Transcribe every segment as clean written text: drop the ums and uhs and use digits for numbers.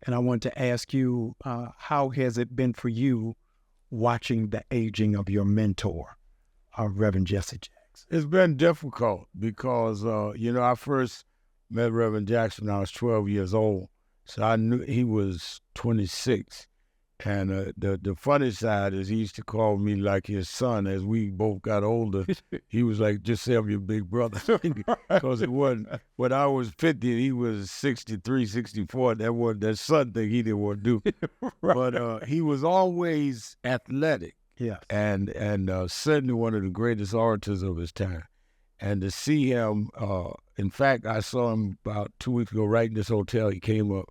And I want to ask you, how has it been for you watching the aging of your mentor, Reverend Jesse Jackson? It's been difficult because, I first met Reverend Jackson when I was 12 years old. So I knew he was 26. And the funny side is he used to call me like his son. As we both got older, he was like, just say I'm your big brother. Because it wasn't, when I was 50, he was 63, 64. That wasn't that son thing he didn't want to do. Right. But he was always athletic. Yes. And certainly one of the greatest orators of his time. And to see him, in fact, I saw him about 2 weeks ago right in this hotel. He came up.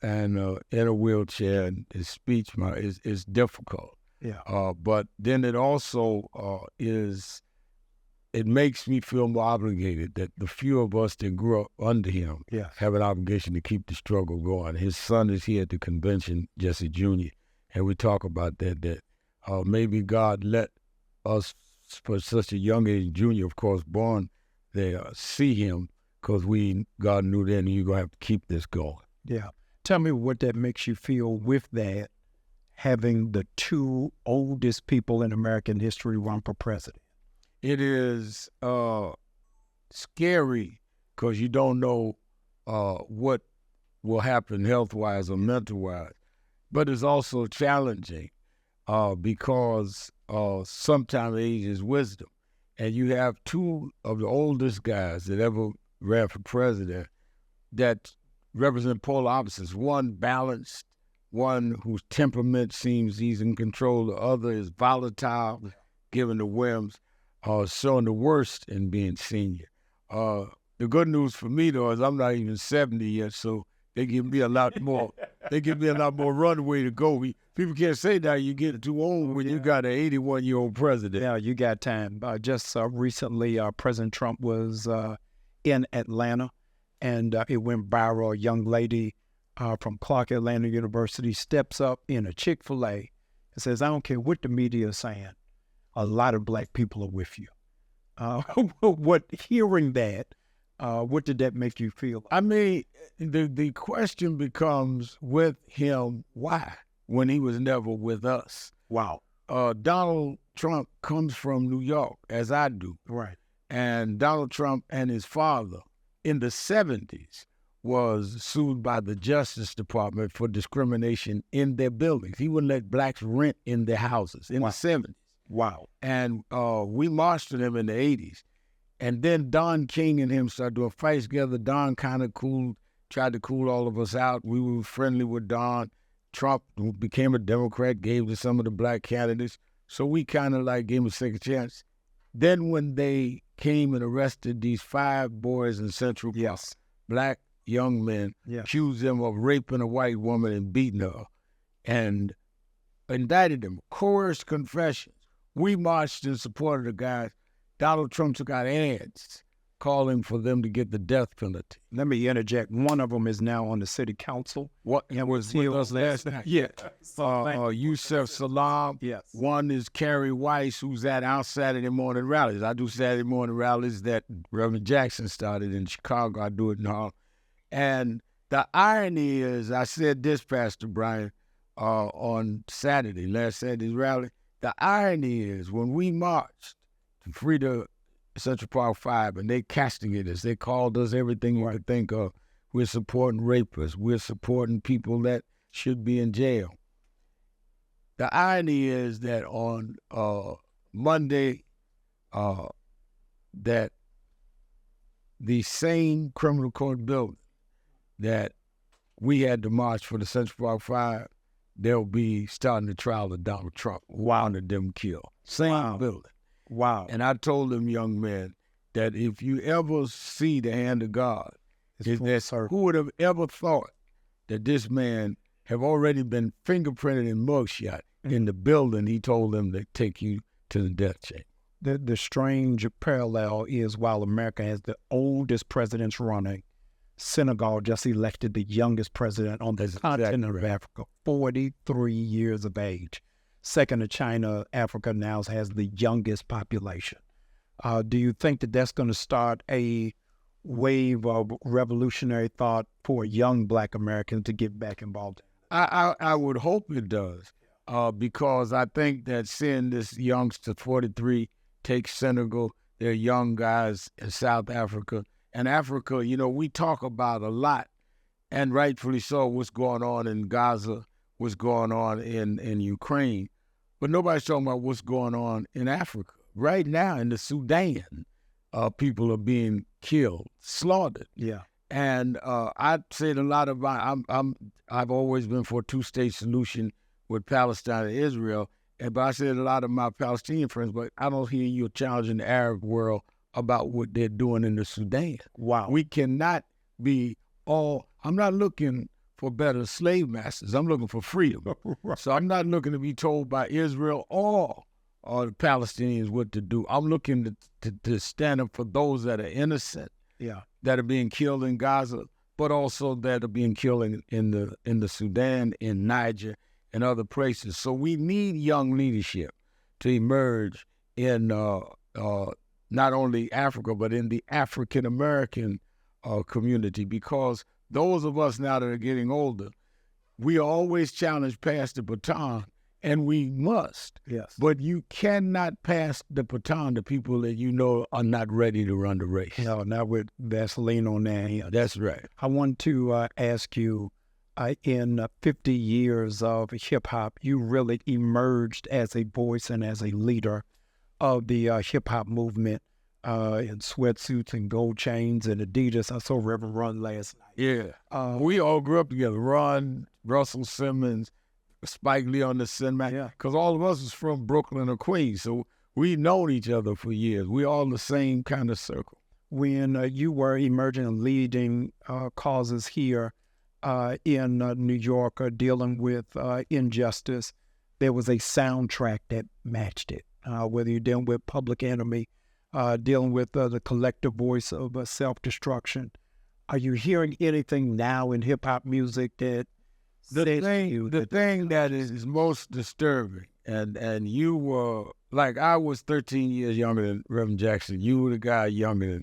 And in a wheelchair, and his speech is difficult. Yeah. But then it also it makes me feel more obligated that the few of us that grew up under him have an obligation to keep the struggle going. His son is here at the convention, Jesse Jr., and we talk about that maybe God let us, for such a young age, Junior, of course, born there, see him, because God knew then you're going to have to keep this going. Yeah. Tell me what that makes you feel with that, having the two oldest people in American history run for president. It is scary because you don't know what will happen health-wise or mental-wise. But it's also challenging because sometimes age is wisdom. And you have two of the oldest guys that ever ran for president that represent polar opposites. One balanced, one whose temperament seems he's in control. The other is volatile, given the whims, showing the worst in being senior. The good news for me, though, is I'm not even 70 yet, so they give me a lot more. They give me a lot more runway to go. People can't say that you get too old when you got an 81-year-old president. Yeah, you got time. Just recently, President Trump was in Atlanta. And it went viral. A young lady from Clark Atlanta University steps up in a Chick-fil-A and says, I don't care what the media is saying. A lot of black people are with you. Hearing that, what did that make you feel? I mean, the question becomes with him, why? When he was never with us. Wow. Donald Trump comes from New York, as I do. Right. And Donald Trump and his father, in the 70s, was sued by the Justice Department for discrimination in their buildings. He wouldn't let blacks rent in their houses in the 70s. Wow. And we marched with him in the 80s. And then Don King and him started doing fights together. Don kind of tried to cool all of us out. We were friendly with Don. Trump, who became a Democrat, gave to some of the black candidates. So we kind of gave him a second chance. Then when they came and arrested these 5 boys in Central Park, black young men, accused them of raping a white woman and beating her, and indicted them, coerced confessions. We marched in support of the guys. Donald Trump took out ads calling for them to get the death penalty. Let me interject. One of them is now on the city council. What was with us last night? Yeah. Yusef Salam. Yes. One is Carrie Weiss, who's at our Saturday morning rallies. I do Saturday morning rallies that Reverend Jackson started in Chicago. I do it in Harlem. And the irony is, I said this, Pastor Bryant, on last Saturday's rally. The irony is, when we marched to free the Central Park 5, and they castigated us. They called us everything you could think of. We're supporting rapists. We're supporting people that should be in jail. The irony is that on Monday, that the same criminal court building that we had to march for the Central Park 5, they'll be starting the trial of Donald Trump, wanted them killed. Same building. Wow. And I told them young men that if you ever see the hand of God, who would have ever thought that this man have already been fingerprinted and mugshot in the building he told them to take you to the death chamber. The strange parallel is, while America has the oldest presidents running, Senegal just elected the youngest president on the continent of Africa, 43 years of age. Second to China, Africa now has the youngest population. Do you think that that's going to start a wave of revolutionary thought for young Black Americans to get back involved? I would hope it does, because I think that seeing this youngster, 43, take Senegal, they're young guys in South Africa. And Africa, we talk about a lot, and rightfully so, what's going on in Gaza, what's going on in Ukraine. But nobody's talking about what's going on in Africa. Right now in the Sudan, people are being killed, slaughtered. Yeah. And I said a lot about, I've always been for a two-state solution with Palestine and Israel, but I said a lot of my Palestinian friends, but I don't hear you challenging the Arab world about what they're doing in the Sudan. Wow. We cannot be I'm not looking for better slave masters. I'm looking for freedom. Right. So I'm not looking to be told by Israel or the Palestinians what to do. I'm looking to stand up for those that are innocent, that are being killed in Gaza, but also that are being killed in the Sudan, in Niger, and other places. So we need young leadership to emerge in not only Africa, but in the African American community, because those of us now that are getting older, we are always challenged past the baton, and we must. Yes. But you cannot pass the baton to people that you know are not ready to run the race. No, not with Vaseline on their hands. That's right. I want to ask you, in 50 years of hip-hop, you really emerged as a voice and as a leader of the hip-hop movement in sweatsuits and gold chains and Adidas. I saw Reverend Run last night. Yeah. We all grew up together. Run, Russell Simmons, Spike Lee on the Cinematic, because all of us is from Brooklyn or Queens, so we known each other for years. We all in the same kind of circle. When you were emerging and leading causes here in New York, dealing with injustice, there was a soundtrack that matched it. Whether you're dealing with Public Enemy, dealing with the collective voice of self-destruction. Are you hearing anything now in hip-hop music that the thing that is most disturbing, and you were, like, I was 13 years younger than Reverend Jackson. You were the guy younger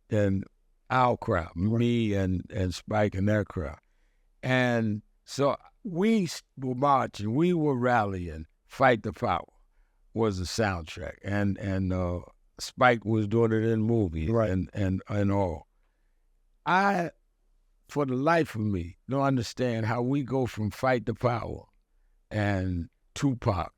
than our crowd, me and Spike and their crowd. And so we were marching, we were rallying. Fight the Power was the soundtrack. And Spike was doing it in movies, right, and all. I, for the life of me, don't understand how we go from Fight the Power and Tupac,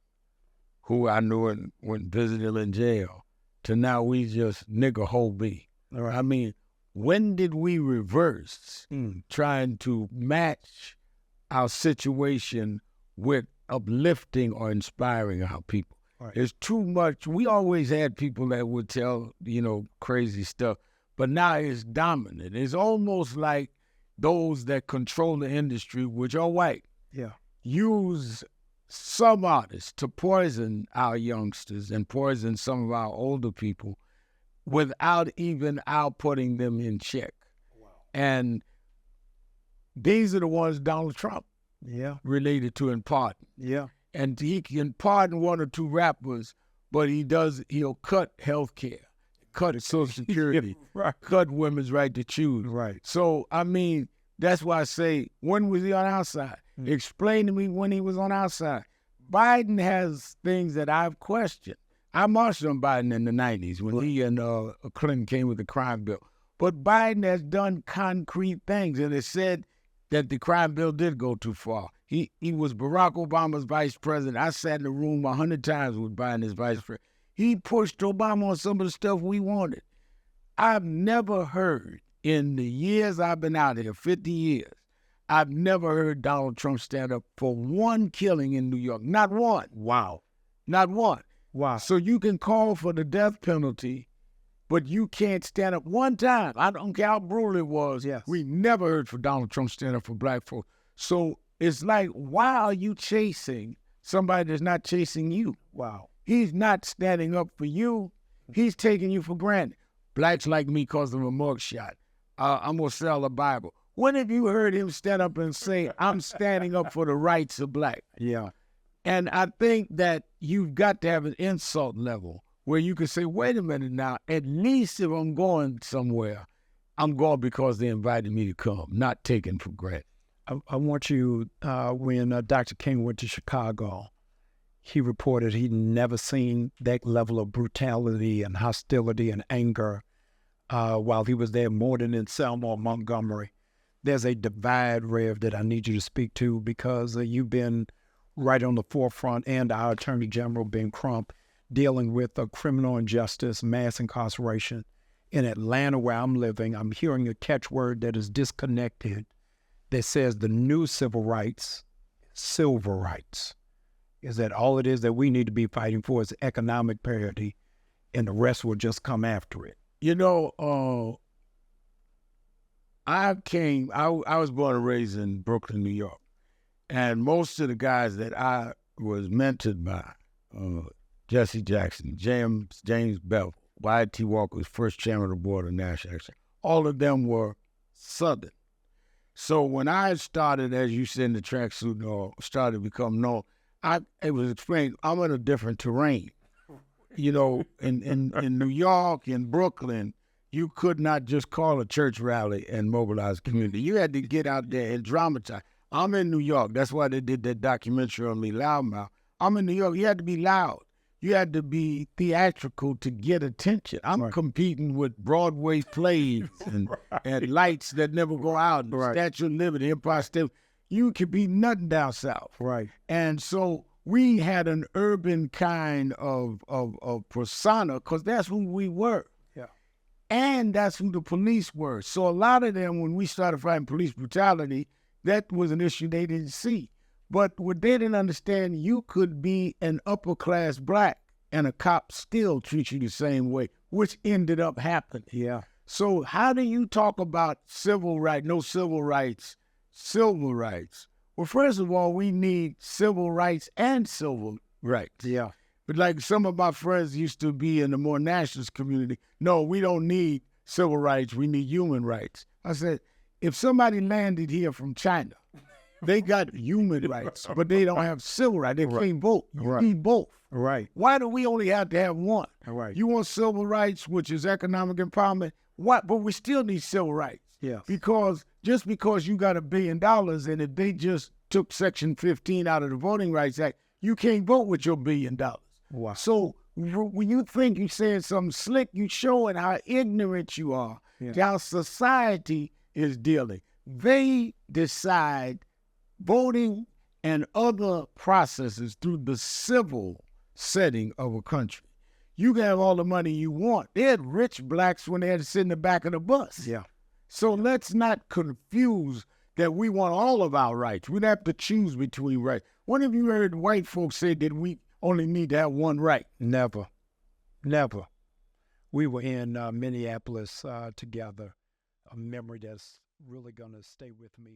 who I knew and went visited him in jail, to now we just nigga whole B. Right. I mean, when did we reverse trying to match our situation with uplifting or inspiring our people? Right. There's too much. We always had people that would tell, crazy stuff, but now it's dominant. It's almost like those that control the industry, which are white, use some artists to poison our youngsters and poison some of our older people without even putting them in check. Wow. And these are the ones Donald Trump related to in pardon. Yeah. And he can pardon one or two rappers, but he'll cut health care, cut Social Security, right, cut women's right to choose. Right. So, I mean, that's why I say, when was he on our side? Explain to me when he was on our side. Biden has things that I've questioned. I marched on Biden in the 90s when he and Clinton came with the crime bill. But Biden has done concrete things, and it said that the crime bill did go too far. He was Barack Obama's vice president. I sat in the room 100 times with Biden as vice president. He pushed Obama on some of the stuff we wanted. I've never heard, in the years I've been out here, 50 years, I've never heard Donald Trump stand up for one killing in New York. Not one. Wow. Not one. Wow. So you can call for the death penalty, but you can't stand up one time. I don't care how brutal it was. Yes. We never heard for Donald Trump stand up for black folks. So it's like, why are you chasing somebody that's not chasing you? Wow. He's not standing up for you. He's taking you for granted. Blacks like me cause them a mugshot. I'm going to sell a Bible. When have you heard him stand up and say, I'm standing up for the rights of black? Yeah. And I think that you've got to have an insult level where you can say, wait a minute now, at least if I'm going somewhere, I'm going because they invited me to come, not taken for granted. I want you, when Dr. King went to Chicago, he reported he'd never seen that level of brutality and hostility and anger while he was there, more than in Selma or Montgomery. There's a divide, Rev, that I need you to speak to, because you've been right on the forefront, and our Attorney General, Ben Crump, dealing with criminal injustice, mass incarceration. In Atlanta, where I'm living, I'm hearing a catchword that is disconnected that says the new civil rights, silver rights, is that all it is that we need to be fighting for is economic parity, and the rest will just come after it. You know, I was born and raised in Brooklyn, New York, and most of the guys that I was mentored by, Jesse Jackson, James Bevel, Wyatt T. Walker was first chairman of the board of National Action. All of them were Southern. So when I started, as you said, in the tracksuit, or started to become known, it was explained, I'm in a different terrain. You know, in New York, in Brooklyn, you could not just call a church rally and mobilize the community. You had to get out there and dramatize. I'm in New York. That's why they did that documentary on me, Loudmouth. I'm in New York. You had to be loud. You had to be theatrical to get attention. I'm competing with Broadway plays and lights that never go out, Statue of Liberty, Empire State. You could be nothing down south. Right. And so we had an urban kind of persona, because that's who we were. Yeah. And that's who the police were. So a lot of them, when we started fighting police brutality, that was an issue they didn't see. But what they didn't understand, you could be an upper-class black and a cop still treat you the same way, which ended up happening. Yeah. So how do you talk about civil rights, no civil rights, civil rights? Well, first of all, we need civil rights and civil rights. Yeah. But like some of my friends used to be in the more nationalist community, no, we don't need civil rights, we need human rights. I said, if somebody landed here from China, they got human rights, but they don't have civil rights. They can't vote. You need both. Right. Why do we only have to have one? Right. You want civil rights, which is economic empowerment. What? But we still need civil rights. Yeah. Because just because you got $1 billion and if they just took Section 15 out of the Voting Rights Act, you can't vote with your $1 billion. Wow. So when you think you're saying something slick, you're showing how ignorant you are to how society is dealing. They decide voting and other processes through the civil setting of a country. You can have all the money you want. They had rich blacks when they had to sit in the back of the bus. Yeah. So let's not confuse that we want all of our rights. We'd have to choose between rights. When have you heard white folks say that we only need to have one right? Never. Never. We were in Minneapolis together, a memory that's really going to stay with me